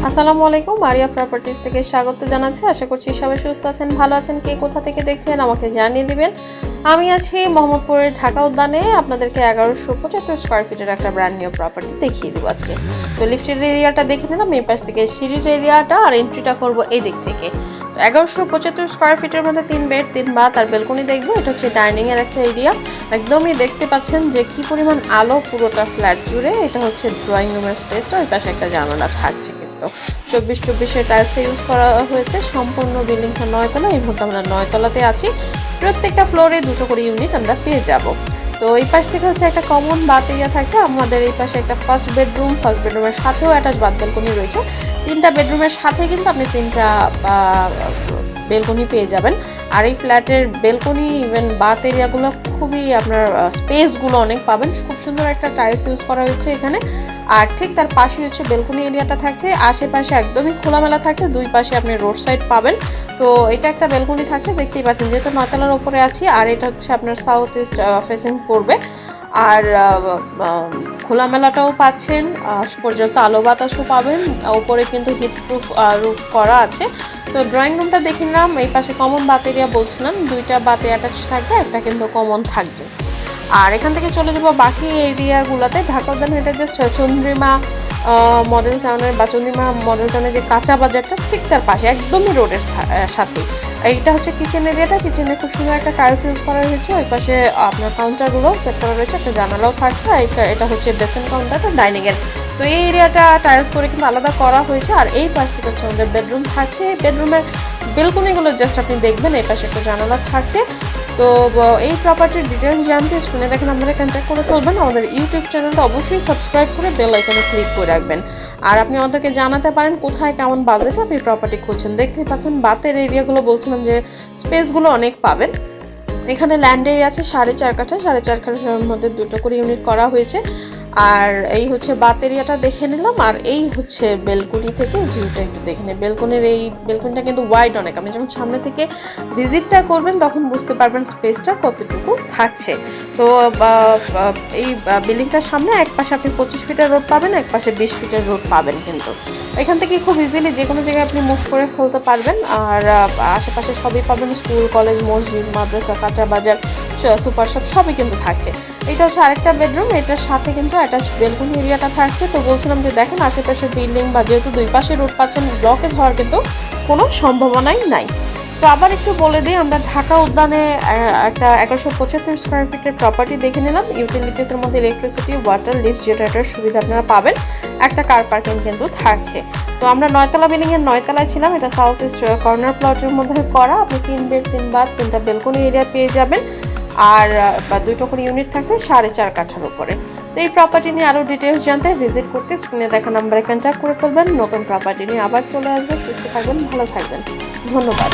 আসসালামু আলাইকুম, মারিয়া প্রপার্টিজ থেকে স্বাগত জানাচ্ছি। আশা করছি সবাই সুস্থ আছেন, ভালো আছেন। কে কোথা থেকে দেখছেন আমাকে জানিয়ে দিবেন। আমি আছি মোহাম্মদপুরের ঢাকা উদ্যানে। আপনাদেরকে 1175 স্কোয়ার ফিটের একটা ব্র্যান্ড নিউ প্রপার্টি দেখিয়ে দেবো আজকে। তো লিফটের এরিয়াটা দেখে নিলাম, এই পাশ থেকে সিঁড়ির এরিয়াটা, আর এন্ট্রিটা করবো এই দিক থেকে। তো 1175 স্কোয়ার ফিটের মধ্যে 3 বেড 3 বাথ আর বেলকনি দেখবো। এটা হচ্ছে ডাইনিং এর একটা এরিয়া। একদমই দেখতে পাচ্ছেন যে কি পরিমাণ আলো পুরোটা ফ্ল্যাট জুড়ে। এটা হচ্ছে ড্রয়িং রুমের স্পেসটা, ওই পাশে একটা জানালা থাকছে। কিন্তু 24-24 টাইলস ইউজ করা হয়েছে। সম্পূর্ণ বিল্ডিংটা 9 তলা। এই মুহূর্তে আমরা 9 তলাতে আছি। প্রত্যেকটা ফ্লোরে 2টো করে ইউনিট আমরা পেয়ে যাব। তো এই পাশ থেকে হচ্ছে একটা কমন বাথ এরিয়া থাকছে। আমাদের এই পাশে একটা ফার্স্ট বেডরুমের সাথেও অ্যাটাচ বাথ বেলকনি রয়েছে। 3টা বেডরুমের সাথে কিন্তু আপনি 3টা বেলকনি পেয়ে যাবেন। আর এই ফ্ল্যাটের বেলকনি ইভেন বাথ এরিয়াগুলো খুবই আপনার স্পেসগুলো অনেক পাবেন। খুব সুন্দর একটা টাইলস ইউজ করা হয়েছে এখানে। আর ঠিক তার পাশে হচ্ছে বেলকনি এরিয়াটা থাকছে। আশেপাশে একদমই খোলামেলা থাকছে, দুই পাশে আপনি রোড সাইড পাবেন। তো এটা একটা বেলকনি থাকছে, দেখতেই পাচ্ছেন। যেহেতু 9 তলার উপরে আছি, আর এটা হচ্ছে আপনার সাউথ ইস্ট ফেসিং পড়বে। আর খোলামেলাটাও পাচ্ছেন, পর্যাপ্ত আলো বাতাসও পাবেন। উপরে কিন্তু হিট প্রুফ রুফ করা আছে। তো ড্রয়িং রুমটা দেখে নিলাম। এই পাশে কমন বাথ এরিয়া বলছিলাম, 2টা বাথে অ্যাটাচ থাকবে, একটা কিন্তু কমন থাকবে। আর এখান থেকে চলে যাবো বাকি এরিয়াগুলোতে। ঢাকা উদ্যান এটা জাস্ট চন্দ্রিমা মডেল টাউনের বা চন্দ্রিমা মডেল টাউনের যে কাঁচা বাজারটা ঠিক তার পাশে, একদমই রোডের সাথে। এইটা হচ্ছে কিচেন এরিয়াটা। কিচেনে খুব সুন্দর একটা টাইলস ইউজ করা হয়েছে। ওই পাশে আপনার কাউন্টারগুলো সেট করা রয়েছে, একটা জানালাও থাকছে। আর এটা হচ্ছে বেসিন কাউন্টারটা ডাইনিংয়ের। তো এই এরিয়াটা টাইলস করে কিন্তু আলাদা করা হয়েছে। আর এই পাশ থেকে হচ্ছে আমাদের বেডরুম থাকছে। বেডরুমের বেলকনিগুলো জাস্ট আপনি দেখবেন, এই পাশে একটা জানালা থাকছে। তো এই প্রপার্টির ডিটেলস জানতে শুনে দেখেন আপনারা কন্ট্যাক্ট করে ফেলবেন। আমাদের ইউটিউব চ্যানেলটা অবশ্যই সাবস্ক্রাইব করে বেল আইকনে ক্লিক করে রাখবেন। আর আপনি আমাদেরকে জানাতে পারেন কোথায় কেমন বাজেটে আপনি প্রপার্টি খুঁজছেন। দেখতেই পাচ্ছেন বাতের এরিয়াগুলো বলছিলাম যে স্পেসগুলো অনেক পাবেন। এখানে ল্যান্ড এরিয়া আছে 4.5 কাঠা। 4.5 কাঠার মধ্যে 2টো করে ইউনিট করা হয়েছে। আর এই হচ্ছে বাথ এরিয়াটা দেখে নিলাম। আর এই হচ্ছে বেলকনি থেকে ভিউটা একটু দেখে নিন। এই বেলকনিটা কিন্তু ওয়াইড অনেক। আপনি যখন সামনে থেকে ভিজিটটা করবেন তখন বুঝতে পারবেন স্পেসটা কতটুকু থাকছে। তো এই বিল্ডিংটার সামনে এক পাশে আপনি 25 ফিটের রোড পাবেন, এক পাশে 20 ফিটের রোড পাবেন। কিন্তু এখান থেকে খুব ইজিলি যে কোনো জায়গায় আপনি মুভ করে ফেলতে পারবেন। আর আশেপাশে সবই পাবেন, স্কুল, কলেজ, মসজিদ, মাদ্রাসা, কাঁচা বাজার, সুপার শপ সবই কিন্তু থাকছে। এটা হচ্ছে আরেকটা বেডরুম। এটার সাথে কিন্তু অ্যাটাচ বেলকনি এরিয়াটা থাকছে। তো বলছিলাম যে দেখেন আশেপাশে বিল্ডিং বা যেহেতু দুই পাশে রোড পাচ্ছেন, ব্লকেজ হওয়ার কিন্তু কোনো সম্ভাবনাই নাই। তো আবার একটু বলে দিই, আমরা ঢাকা উদ্যানে একটা 1175 স্কোয়ার ফিটের প্রপার্টি দেখে নিলাম। ইউটিলিটিসের মধ্যে ইলেকট্রিসিটি, ওয়াটার, লিফট, জেনারেটর সুবিধা আপনারা পাবেন। একটা কার পার্কিং কিন্তু থাকছে। তো আমরা 9 তলা বিল্ডিংয়ের 9 তলায় ছিলাম। এটা সাউথ ইস্ট কর্নার প্লটের মধ্যে করা। আপনি 3 বেড 3 বাথ 3টা বেলকনি এরিয়া পেয়ে যাবেন। আর 2টো করে ইউনিট থাকতে 4.5 কাঠার উপরে। তো এই প্রপার্টি নিয়ে আরও ডিটেলস জানতে ভিজিট করতে স্ক্রিনে দেখা নাম্বারে কন্ট্যাক্ট করে ফেলবেন। নতুন প্রপার্টি নিয়ে আবার চলে আসবে। সুস্থ থাকবেন, ভালো থাকবেন। ধন্যবাদ।